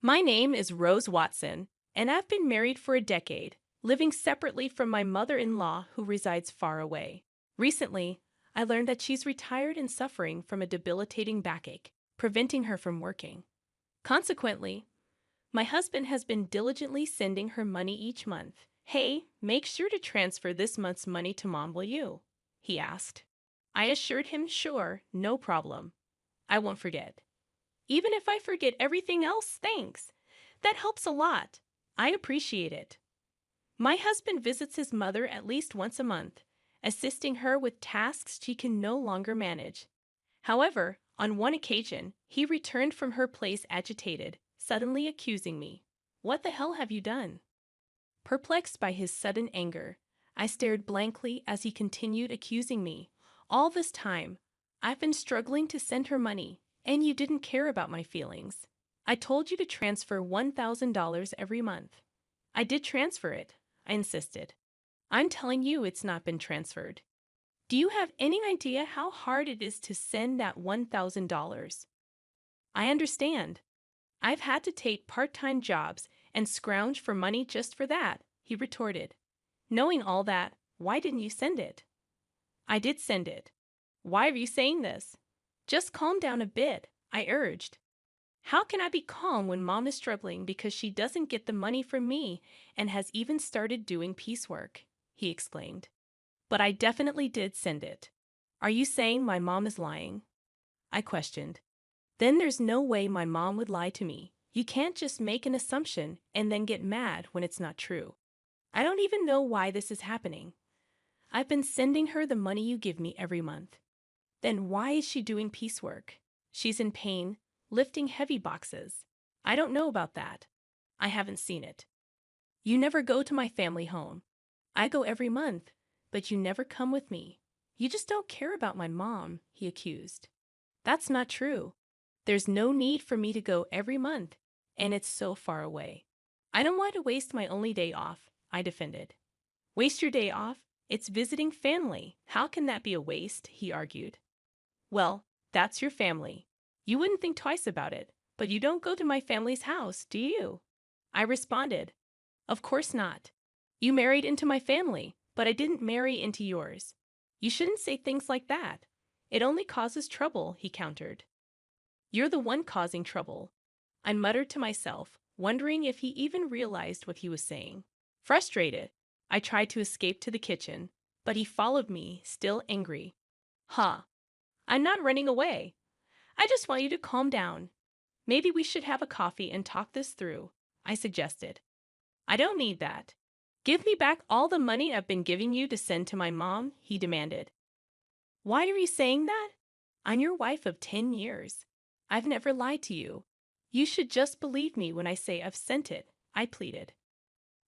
My name is Rose Watson, and I've been married for a decade, living separately from my mother-in-law who resides far away. Recently, I learned that she's retired and suffering from a debilitating backache, preventing her from working. Consequently, my husband has been diligently sending her money each month. "Hey, make sure to transfer this month's money to Mom, will you?" he asked. I assured him, sure, no problem. I won't forget. Even if I forget everything else, thanks. That helps a lot. I appreciate it. My husband visits his mother at least once a month, assisting her with tasks she can no longer manage. However, on one occasion, he returned from her place agitated, suddenly accusing me. "What the hell have you done?" Perplexed by his sudden anger, I stared blankly as he continued accusing me. "All this time, I've been struggling to send her money, and you didn't care about my feelings. I told you to transfer $1,000 every month. I did transfer it," I insisted. "I'm telling you it's not been transferred. Do you have any idea how hard it is to send that $1,000? I understand. I've had to take part-time jobs and scrounge for money just for that," he retorted. "Knowing all that, why didn't you send it?" "I did send it. Why are you saying this?" "Just calm down a bit," I urged. "How can I be calm when Mom is struggling because she doesn't get the money from me and has even started doing piecework?" he exclaimed. "But I definitely did send it. Are you saying my mom is lying?" I questioned. "Then there's no way my mom would lie to me. You can't just make an assumption and then get mad when it's not true. I don't even know why this is happening. I've been sending her the money you give me every month. Then why is she doing piecework? She's in pain, lifting heavy boxes. I don't know about that. I haven't seen it. You never go to my family home. I go every month, but you never come with me. You just don't care about my mom," he accused. "That's not true. There's no need for me to go every month, and it's so far away. I don't want to waste my only day off," I defended. "Waste your day off? It's visiting family. How can that be a waste?" he argued. "Well, that's your family. You wouldn't think twice about it, but you don't go to my family's house, do you?" I responded, "Of course not. You married into my family, but I didn't marry into yours. You shouldn't say things like that. It only causes trouble," he countered. "You're the one causing trouble," I muttered to myself, wondering if he even realized what he was saying. Frustrated, I tried to escape to the kitchen, but he followed me, still angry. "Huh, I'm not running away. I just want you to calm down. Maybe we should have a coffee and talk this through," I suggested. "I don't need that. Give me back all the money I've been giving you to send to my mom," he demanded. "Why are you saying that? I'm your wife of 10 years. I've never lied to you. You should just believe me when I say I've sent it," I pleaded.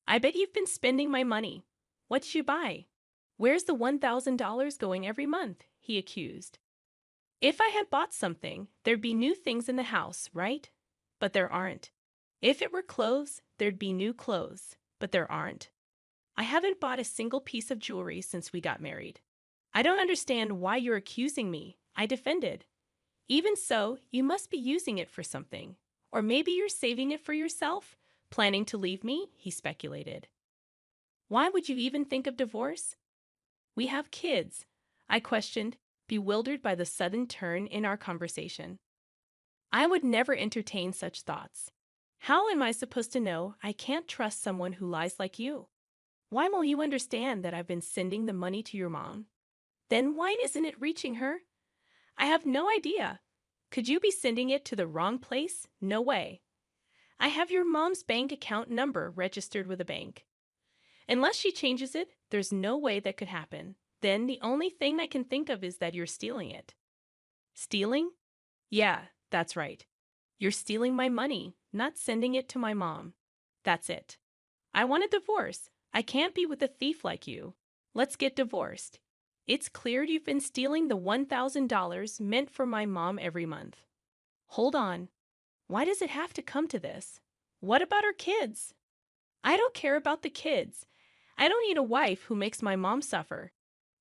"I bet you've been spending my money. What'd you buy? Where's the $1,000 going every month?" he accused. "If I had bought something, there'd be new things in the house, right? But there aren't. If it were clothes, there'd be new clothes, but there aren't. I haven't bought a single piece of jewelry since we got married." "I don't understand why you're accusing me," I defended. "Even so, you must be using it for something. Or maybe you're saving it for yourself, planning to leave me," he speculated. "Why would you even think of divorce?" "We have kids," I questioned, bewildered by the sudden turn in our conversation. "I would never entertain such thoughts. How am I supposed to know I can't trust someone who lies like you? Why won't you understand that I've been sending the money to your mom? Then why isn't it reaching her? I have no idea. Could you be sending it to the wrong place? No way. I have your mom's bank account number registered with a bank. Unless she changes it, there's no way that could happen. Then the only thing I can think of is that you're stealing it." "Stealing? Yeah, that's right. You're stealing my money, not sending it to my mom. That's it. I want a divorce. I can't be with a thief like you. Let's get divorced. It's clear you've been stealing the $1,000 meant for my mom every month." "Hold on. Why does it have to come to this? What about our kids?" "I don't care about the kids. I don't need a wife who makes my mom suffer."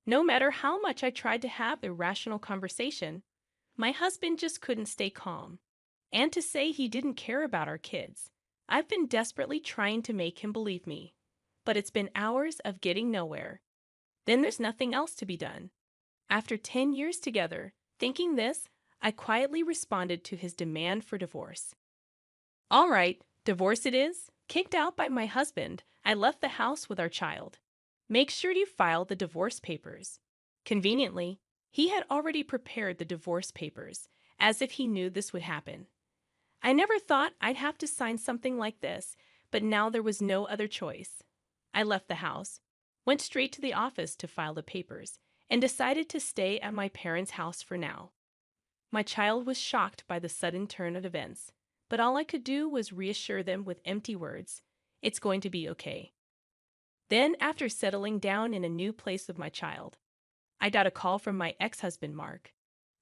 No matter how much I tried to have a rational conversation, my husband just couldn't stay calm. and to say he didn't care about our kids. I've been desperately trying to make him believe me, but it's been hours of getting nowhere. Then there's nothing else to be done. After 10 years together, thinking this, I quietly responded to his demand for divorce. All right, divorce it is. Kicked out by my husband, I left the house with our child. Make sure you file the divorce papers. Conveniently, he had already prepared the divorce papers, as if he knew this would happen. I never thought I'd have to sign something like this, but now there was no other choice. I left the house, went straight to the office to file the papers, and decided to stay at my parents' house for now. My child was shocked by the sudden turn of events, but all I could do was reassure them with empty words. It's going to be okay. Then, after settling down in a new place with my child, I got a call from my ex-husband, Mark.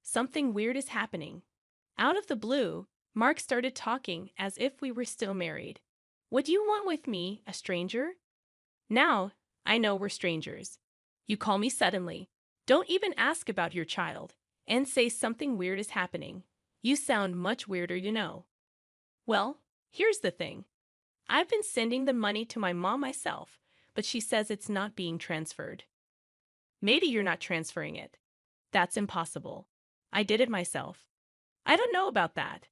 Something weird is happening. Out of the blue, Mark started talking as if we were still married. What do you want with me, a stranger? Now, I know we're strangers. You call me suddenly. Don't even ask about your child, and say something weird is happening. You sound much weirder, you know. Well, here's the thing. I've been sending the money to my mom myself, but she says it's not being transferred. Maybe you're not transferring it. That's impossible. I did it myself. I don't know about that.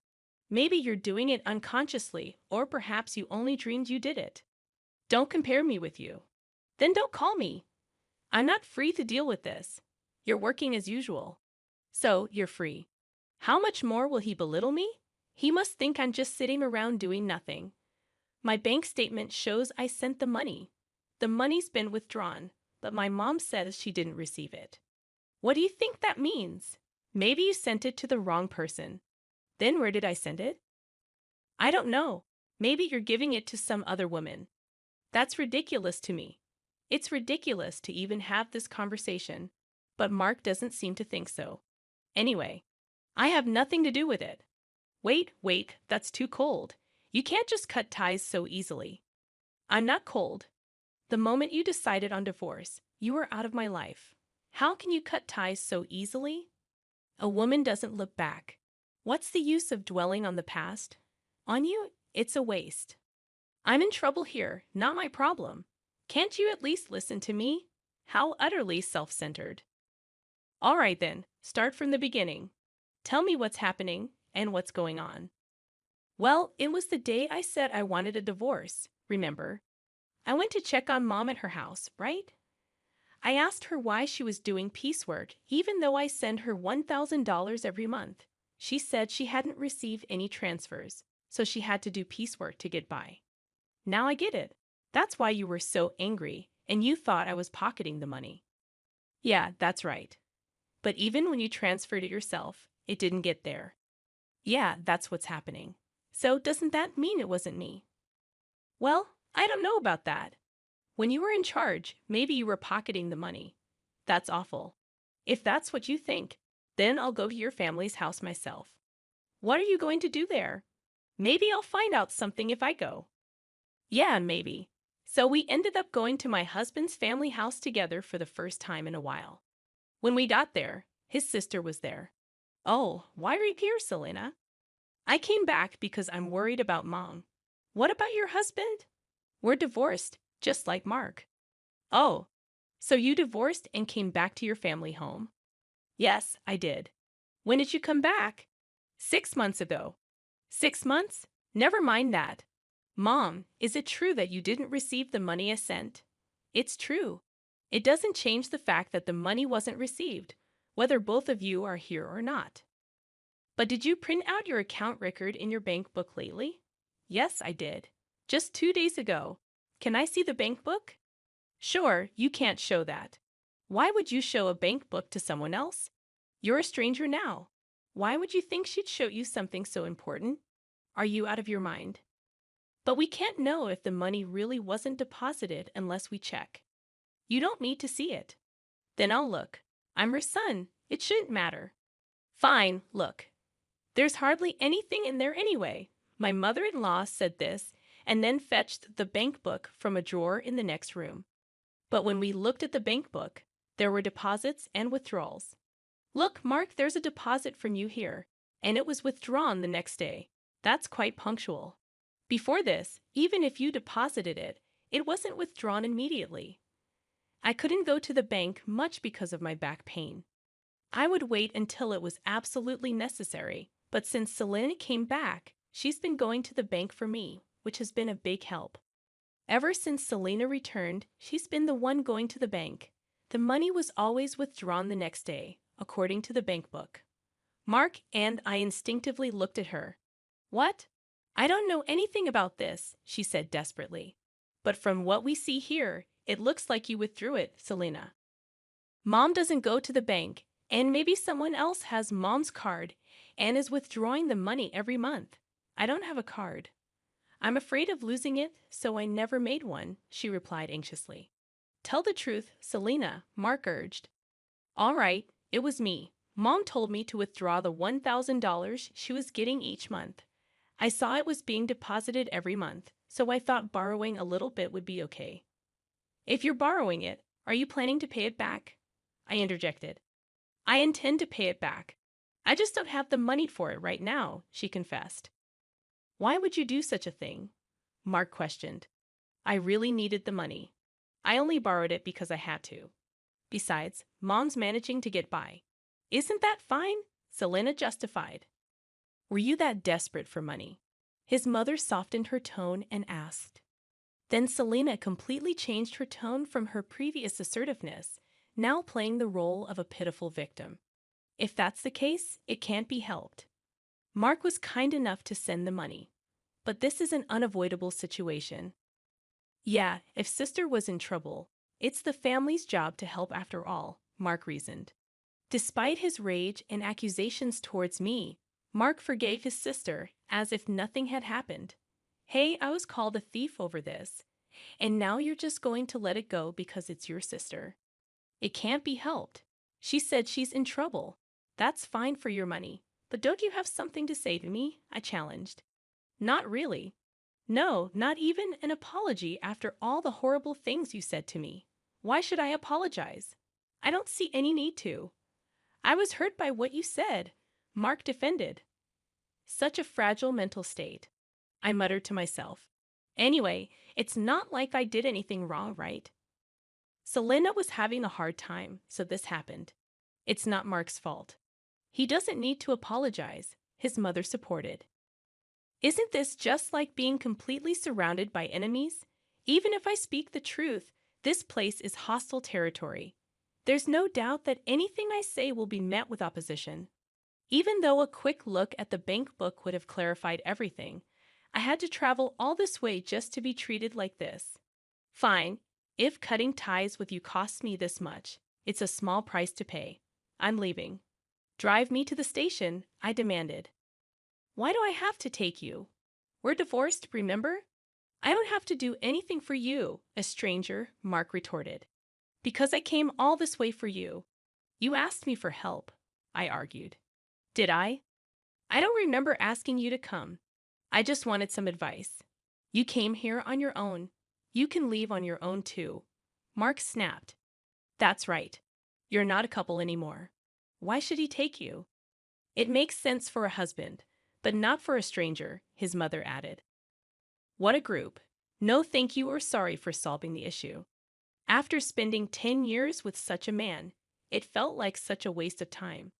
Maybe you're doing it unconsciously, or perhaps you only dreamed you did it. Don't compare me with you. Then don't call me. I'm not free to deal with this. You're working as usual. So, you're free. How much more will he belittle me? He must think I'm just sitting around doing nothing. My bank statement shows I sent the money. The money's been withdrawn, but my mom says she didn't receive it. What do you think that means? Maybe you sent it to the wrong person. Then where did I send it? I don't know. Maybe you're giving it to some other woman. That's ridiculous to me. It's ridiculous to even have this conversation, but Mark doesn't seem to think so. Anyway, I have nothing to do with it. Wait, that's too cold. You can't just cut ties so easily. I'm not cold. The moment you decided on divorce, you were out of my life. How can you cut ties so easily? A woman doesn't look back. What's the use of dwelling on the past? On you, it's a waste. I'm in trouble here, not my problem. Can't you at least listen to me? How utterly self-centered. All right then, start from the beginning. Tell me what's happening and what's going on. Well, it was the day I said I wanted a divorce, remember? I went to check on Mom at her house, right? I asked her why she was doing piecework, even though I send her $1,000 every month. She said she hadn't received any transfers, so she had to do piecework to get by. Now I get it. That's why you were so angry, and you thought I was pocketing the money. Yeah, that's right. But even when you transferred it yourself, it didn't get there. Yeah, that's what's happening. So doesn't that mean it wasn't me? Well, I don't know about that. When you were in charge, maybe you were pocketing the money. That's awful. If that's what you think, then I'll go to your family's house myself. What are you going to do there? Maybe I'll find out something if I go. Yeah, maybe. So we ended up going to my husband's family house together for the first time in a while. When we got there, his sister was there. Oh, why are you here, Selena? I came back because I'm worried about Mom. What about your husband? We're divorced, just like Mark. Oh, so you divorced and came back to your family home? Yes, I did. When did you come back? 6 months ago. 6 months? Never mind that. Mom, is it true that you didn't receive the money I sent? It's true. It doesn't change the fact that the money wasn't received, whether both of you are here or not. But did you print out your account record in your bank book lately? Yes, I did. Just 2 days ago. Can I see the bank book? Sure, you can't show that. Why would you show a bank book to someone else? You're a stranger now. Why would you think she'd show you something so important? Are you out of your mind? But we can't know if the money really wasn't deposited unless we check. You don't need to see it. Then I'll look. I'm her son. It shouldn't matter. Fine, look. There's hardly anything in there anyway. My mother-in-law said this, and then fetched the bank book from a drawer in the next room. But when we looked at the bank book, there were deposits and withdrawals. Look, Mark, there's a deposit from you here. and it was withdrawn the next day. That's quite punctual. Before this, even if you deposited it, it wasn't withdrawn immediately. I couldn't go to the bank much because of my back pain. I would wait until it was absolutely necessary, but since Selena came back, she's been going to the bank for me, which has been a big help. Ever since Selena returned, she's been the one going to the bank. The money was always withdrawn the next day, according to the bank book. Mark and I instinctively looked at her. What? I don't know anything about this, she said desperately. But from what we see here, it looks like you withdrew it, Selena. Mom doesn't go to the bank, and maybe someone else has Mom's card and is withdrawing the money every month. I don't have a card. I'm afraid of losing it, so I never made one, she replied anxiously. Tell the truth, Selena, Mark urged. All right, it was me. Mom told me to withdraw the $1,000 she was getting each month. I saw it was being deposited every month, so I thought borrowing a little bit would be okay. If you're borrowing it, are you planning to pay it back? I interjected. I intend to pay it back. I just don't have the money for it right now, she confessed. Why would you do such a thing? Mark questioned. I really needed the money. I only borrowed it because I had to. Besides, Mom's managing to get by. Isn't that fine? Selena justified. Were you that desperate for money? His mother softened her tone and asked. Then Selena completely changed her tone from her previous assertiveness, now playing the role of a pitiful victim. If that's the case, it can't be helped. Mark was kind enough to send the money. But this is an unavoidable situation. Yeah, if sister was in trouble, it's the family's job to help after all, Mark reasoned. Despite his rage and accusations towards me, Mark forgave his sister as if nothing had happened. Hey, I was called a thief over this, and now you're just going to let it go because it's your sister. It can't be helped. She said she's in trouble. That's fine for your money, but don't you have something to say to me? I challenged. Not really. No, not even an apology after all the horrible things you said to me. Why should I apologize? I don't see any need to. I was hurt by what you said, Mark defended. Such a fragile mental state, I muttered to myself. Anyway, it's not like I did anything wrong, right? Selena was having a hard time, so this happened. It's not Mark's fault. He doesn't need to apologize, his mother supported. Isn't this just like being completely surrounded by enemies? Even if I speak the truth, this place is hostile territory. There's no doubt that anything I say will be met with opposition. Even though a quick look at the bank book would have clarified everything, I had to travel all this way just to be treated like this. Fine, if cutting ties with you costs me this much, it's a small price to pay. I'm leaving. Drive me to the station, I demanded. Why do I have to take you? We're divorced, remember? I don't have to do anything for you, a stranger, Mark retorted. Because I came all this way for you. You asked me for help, I argued. Did I? I don't remember asking you to come. I just wanted some advice. You came here on your own. You can leave on your own too. Mark snapped. That's right. You're not a couple anymore. Why should he take you? It makes sense for a husband, but not for a stranger, his mother added. What a group. No thank you or sorry for solving the issue. After spending 10 years with such a man, it felt like such a waste of time.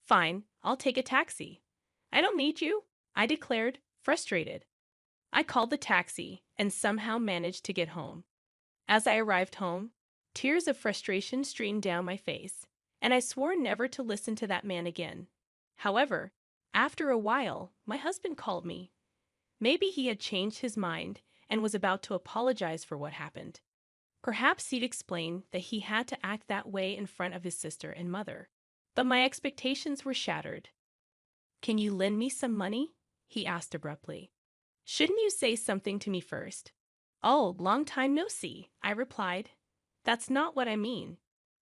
Fine, I'll take a taxi. I don't need you, I declared, frustrated. I called the taxi and somehow managed to get home. As I arrived home, tears of frustration streamed down my face, and I swore never to listen to that man again. However, after a while, my husband called me. Maybe he had changed his mind and was about to apologize for what happened. Perhaps he'd explain that he had to act that way in front of his sister and mother. But my expectations were shattered. Can you lend me some money? He asked abruptly. Shouldn't you say something to me first? Oh, long time no see, I replied. That's not what I mean.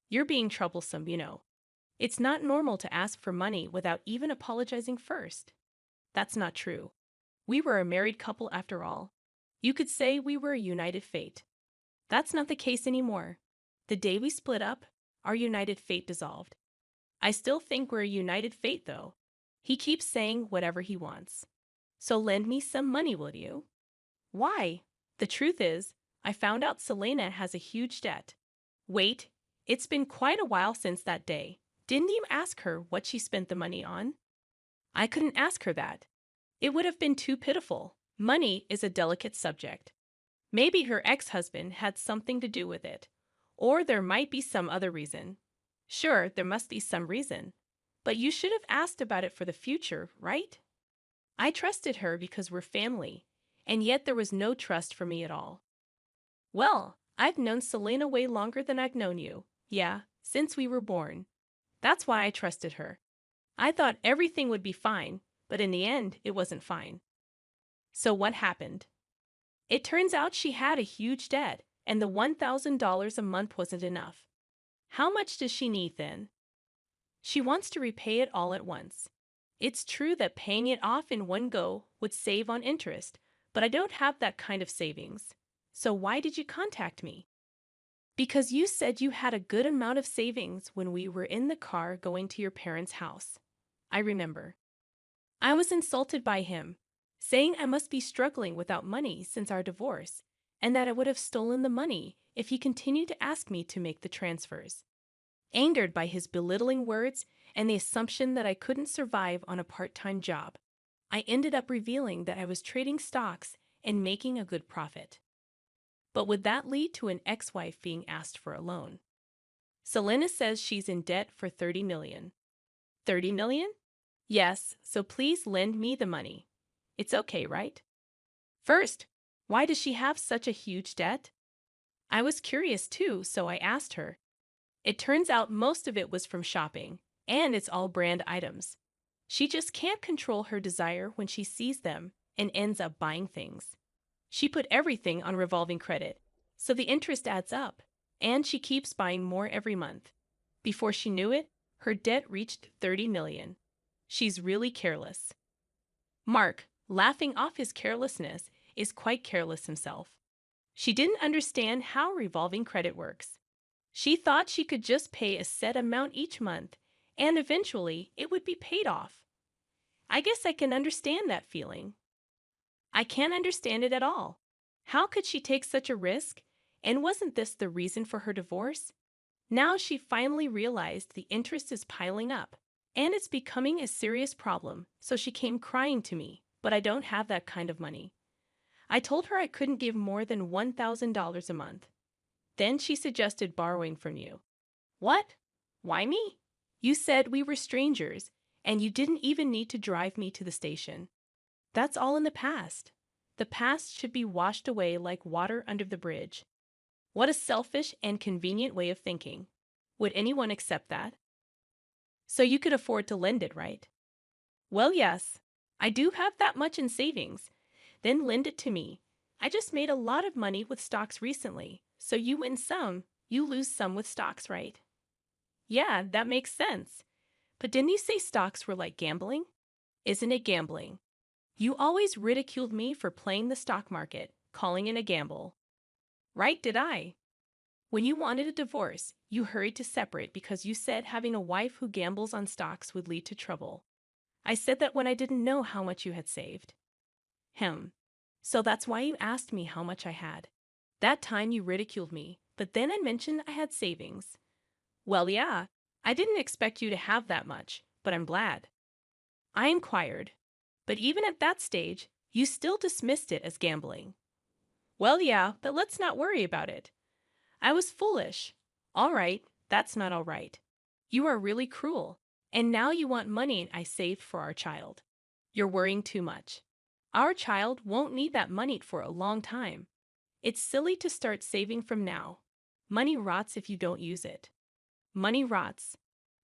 You're being troublesome, you know. It's not normal to ask for money without even apologizing first. That's not true. We were a married couple after all. You could say we were a united fate. That's not the case anymore. The day we split up, our united fate dissolved. I still think we're a united fate, though. He keeps saying whatever he wants. So lend me some money, will you? Why? The truth is, I found out Selena has a huge debt. Wait, it's been quite a while since that day. Didn't you ask her what she spent the money on? I couldn't ask her that. It would have been too pitiful. Money is a delicate subject. Maybe her ex-husband had something to do with it. Or there might be some other reason. Sure, there must be some reason. But you should have asked about it for the future, right? I trusted her because we're family, and yet there was no trust for me at all. Well, I've known Selena way longer than I've known you. Yeah, since we were born. That's why I trusted her. I thought everything would be fine, but in the end, it wasn't fine. So what happened? It turns out she had a huge debt, and the $1,000 a month wasn't enough. How much does she need then? She wants to repay it all at once. It's true that paying it off in one go would save on interest, but I don't have that kind of savings. So why did you contact me? Because you said you had a good amount of savings when we were in the car going to your parents' house. I remember. I was insulted by him, saying I must be struggling without money since our divorce, and that I would have stolen the money if he continued to ask me to make the transfers. Angered by his belittling words and the assumption that I couldn't survive on a part-time job, I ended up revealing that I was trading stocks and making a good profit. But would that lead to an ex-wife being asked for a loan? Selena says she's in debt for $30 million. $30 million? Yes, so please lend me the money. It's okay, right? First, why does she have such a huge debt? I was curious too, so I asked her. It turns out most of it was from shopping, and it's all brand items. She just can't control her desire when she sees them and ends up buying things. She put everything on revolving credit, so the interest adds up, and she keeps buying more every month. Before she knew it, her debt reached $30 million. She's really careless. Mark, laughing off his carelessness, is quite careless himself. She didn't understand how revolving credit works. She thought she could just pay a set amount each month, and eventually it would be paid off. I guess I can understand that feeling. I can't understand it at all. How could she take such a risk? And wasn't this the reason for her divorce? Now she finally realized the interest is piling up, and it's becoming a serious problem, so she came crying to me, but I don't have that kind of money. I told her I couldn't give more than $1,000 a month. Then she suggested borrowing from you. What? Why me? You said we were strangers, and you didn't even need to drive me to the station. That's all in the past. The past should be washed away like water under the bridge. What a selfish and convenient way of thinking. Would anyone accept that? So you could afford to lend it, right? Well, yes. I do have that much in savings. Then lend it to me. I just made a lot of money with stocks recently, so you win some, you lose some with stocks, right? Yeah, that makes sense. But didn't you say stocks were like gambling? Isn't it gambling? You always ridiculed me for playing the stock market, calling it a gamble. Right, did I? When you wanted a divorce, you hurried to separate because you said having a wife who gambles on stocks would lead to trouble. I said that when I didn't know how much you had saved. So that's why you asked me how much I had. That time you ridiculed me, but then I mentioned I had savings. Well, yeah, I didn't expect you to have that much, but I'm glad. I inquired, but even at that stage, you still dismissed it as gambling. Well, yeah, but let's not worry about it. I was foolish. All right, that's not all right. You are really cruel, and now you want money I saved for our child. You're worrying too much. Our child won't need that money for a long time. It's silly to start saving from now. Money rots if you don't use it. Money rots.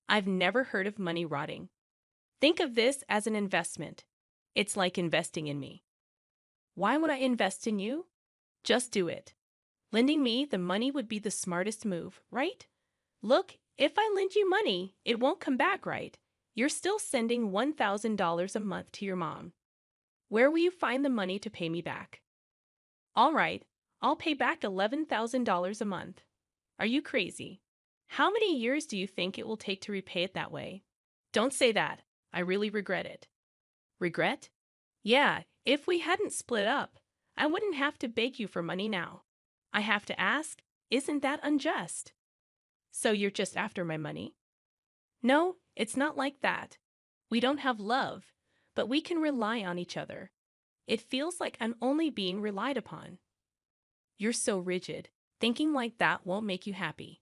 I've never heard of money rotting. Think of this as an investment. It's like investing in me. Why would I invest in you? Just do it. Lending me the money would be the smartest move, right? Look, if I lend you money, it won't come back, right? You're still sending $1,000 a month to your mom. Where will you find the money to pay me back? All right, I'll pay back $11,000 a month. Are you crazy? How many years do you think it will take to repay it that way? Don't say that. I really regret it. Regret? Yeah, if we hadn't split up, I wouldn't have to beg you for money now. I have to ask, isn't that unjust? So you're just after my money? No, it's not like that. We don't have love, but we can rely on each other. It feels like I'm only being relied upon. You're so rigid. Thinking like that won't make you happy.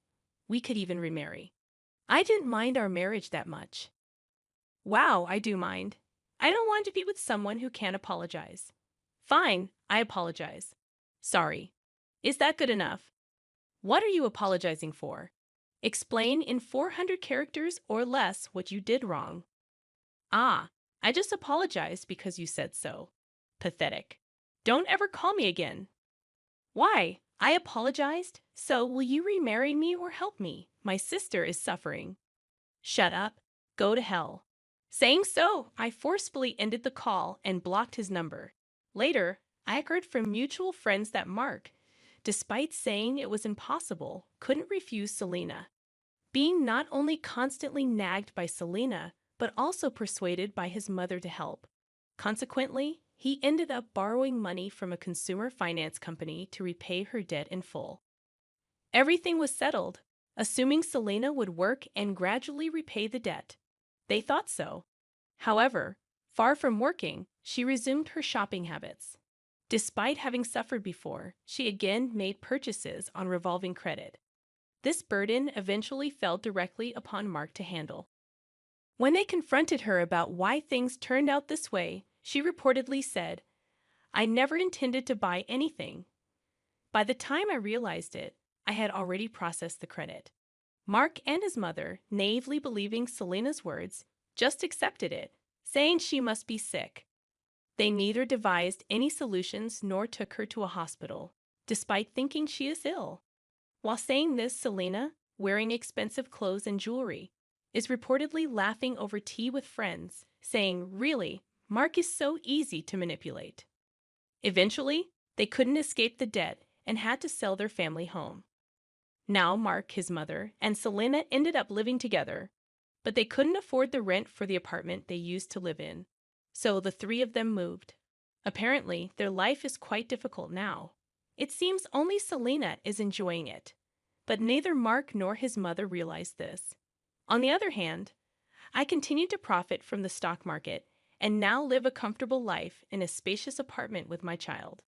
We could even remarry. I didn't mind our marriage that much. Wow, I do mind. I don't want to be with someone who can't apologize. Fine, I apologize. Sorry. Is that good enough? What are you apologizing for? Explain in 400 characters or less what you did wrong. Ah, I just apologized because you said so. Pathetic. Don't ever call me again. Why? I apologized? So will you remarry me or help me? My sister is suffering. Shut up. Go to hell. Saying so, I forcefully ended the call and blocked his number. Later, I heard from mutual friends that Mark, despite saying it was impossible, couldn't refuse Selena. Being not only constantly nagged by Selena, but also persuaded by his mother to help. Consequently, he ended up borrowing money from a consumer finance company to repay her debt in full. Everything was settled, assuming Selena would work and gradually repay the debt. They thought so. However, far from working, she resumed her shopping habits. Despite having suffered before, she again made purchases on revolving credit. This burden eventually fell directly upon Mark to handle. When they confronted her about why things turned out this way, she reportedly said, "I never intended to buy anything. By the time I realized it, I had already processed the credit." Mark and his mother, naively believing Selena's words, just accepted it, saying she must be sick. They neither devised any solutions nor took her to a hospital, despite thinking she is ill. While saying this, Selena, wearing expensive clothes and jewelry, is reportedly laughing over tea with friends, saying, "Really, Mark is so easy to manipulate." Eventually, they couldn't escape the debt and had to sell their family home. Now Mark, his mother, and Selena ended up living together, but they couldn't afford the rent for the apartment they used to live in, so the three of them moved. Apparently, their life is quite difficult now. It seems only Selena is enjoying it, but neither Mark nor his mother realized this. On the other hand, I continue to profit from the stock market and now live a comfortable life in a spacious apartment with my child.